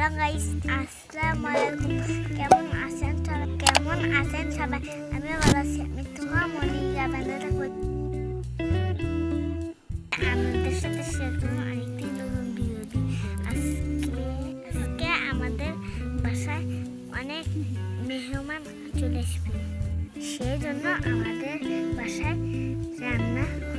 Hello guys, আসসালামু আলাইকুম। কেমন আছেন সবাই? আমি ভালো আছি। আমি তোমার মনিকা বান্দাটা আমাদের সাথে শেয়ার করবো আরেকটি নতুন ভিডিও। আজকে আমাদের বাসায় অনেক মেহমান চলে আসবে, সেই জন্য আমাদের বাসায় রান্না হবে।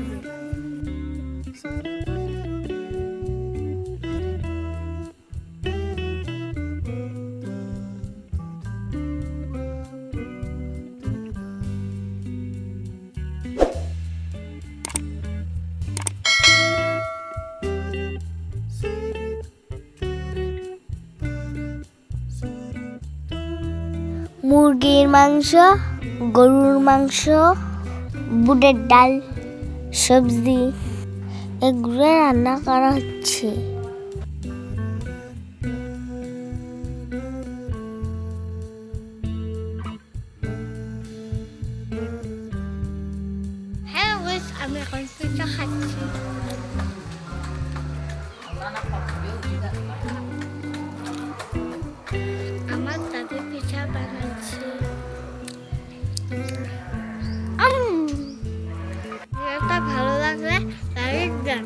মুরগির মাংস, গরুর মাংস, বুটের ডাল, সবজি এগুলো রান্না করা হচ্ছে। হ্যাঁ গাইস, আমি এখন পিঠা খাচ্ছি। আমার দাদি পিঠা বানাচ্ছে। এটা ভালো লাগলে লাইক দেন।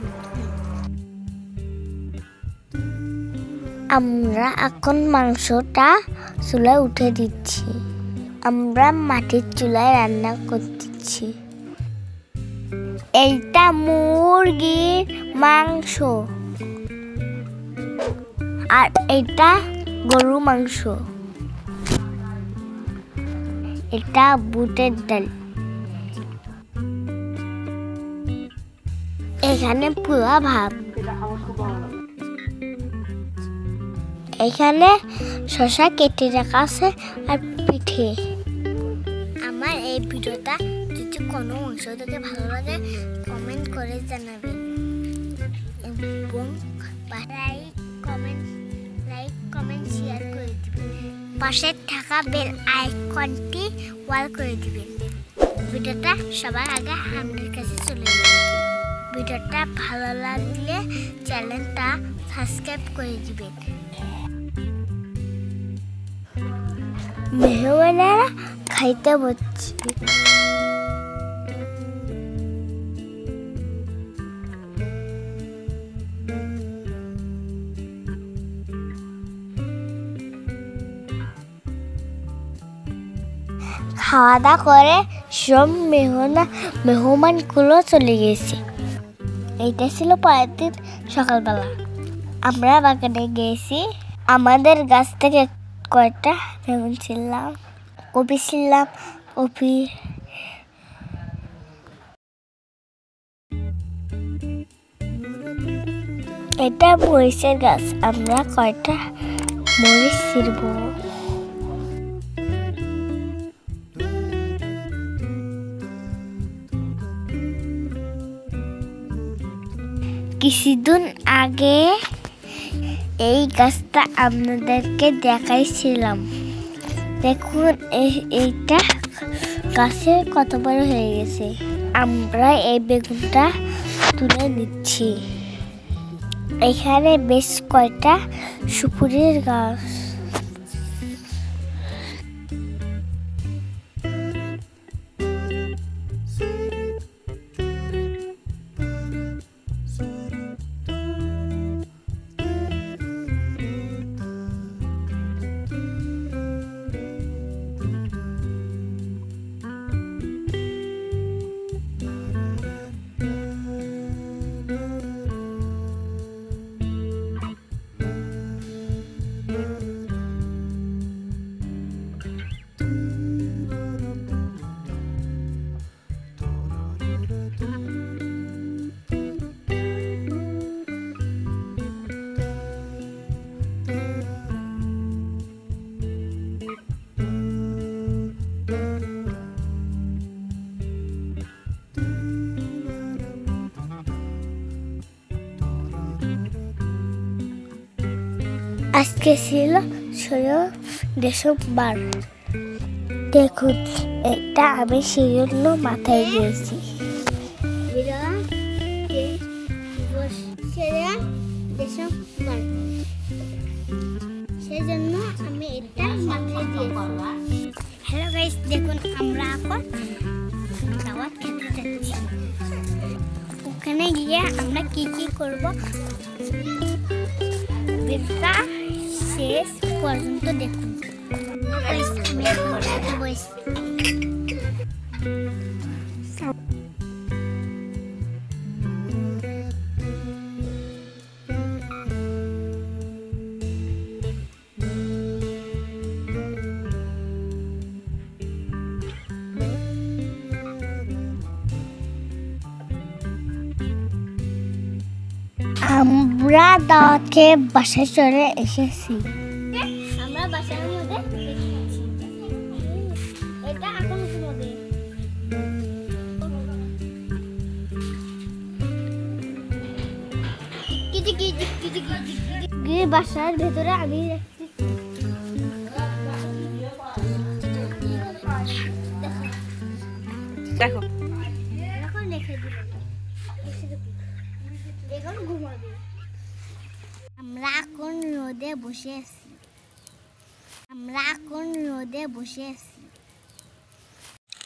আমরা এখন মাংসটা চুলায় উঠে দিচ্ছি। আমরা মাটির চুলায় রান্না করতেছি। এইটা মুরগির মাংস আর এটা গরুর মাংস, এটা বুটের ডাল, এখানে পুরা ভাত, এখানে শসা কেটে রাখা আছে আর পিঠে। আমার এই ভিডিওটা যদি কোনো অংশ থেকে ভালো লাগে কমেন্ট করে জানাবেন এবং লাইক কমেন্ট শেয়ার করে দিবেন। পাশে থাকা বেল আইকনটি অল করে দিবেন। ভিডিওটা সবার আগে আপনার কাছে চলে যাবে। ভিডিওটা ভালো লাগলে চ্যানেলটা সাবস্ক্রাইব করে দিবেন। মেহমানেরা খাইতে বসছে। খাওয়া দাওয়া করে সব মেহমানগুলো চলে গেছে। এইটা ছিল পরের দিন সকালবেলা। আমরা বাগানে গেছি। আমাদের গাছ থেকে কয়েকটা বেগুন ছিলাম, কপি ছিলাম, কপি এটা মরিচের গাছ। আমরা কয়েকটা মরিচ ছিড়ব। কিছুদিন আগে এই গাছটা আপনাদেরকে দেখাইছিলাম। দেখুন এইটা গাছে কত বড় হয়ে গেছে। আমরা এই বেগুনটা তুলে নিচ্ছি। এখানে বেশ কয়টা সুপুরির গাছ। আজকে ছিল 16 ডিসেম্বর। দেখুন এটা আমি সেজন্য মাথায় দিয়েছি। সেজন্য আমি এটা মাথায় দিয়েছি। হ্যালো গাইস, দেখুন আমরা এখন দাওয়াত খেতে যাচ্ছি। ওখানে গিয়ে আমরা কি কি করব ভিডিওটা শেষ পর্যন্ত দেখুন। গাইস, আমি এখন খেতে বসছি। আমরা দাওয়াত খেয়ে বাসায় চলে এসেছি। আমরা বাসার মধ্যে এটা এখন বাসার ভেতরে আমি দেখো এখন লিখে দিব। এখন ঘুমাবে। আমরা এখন রোদে বসে আছি।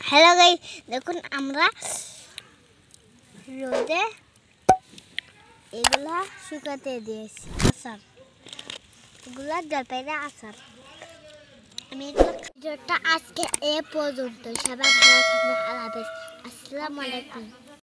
হ্যালো গাইস, দেখুন আমরা রোদে এগুলা শুকাতে দিয়েছি। আচার, এগুলা জলপাইয়ের আচার। আমি এগুলো ভিডিওটা আজকে এ পর্যন্ত। সবাই ভালো থাকবেন। আল্লাহ হাফেজ। আসসালামু আলাইকুম।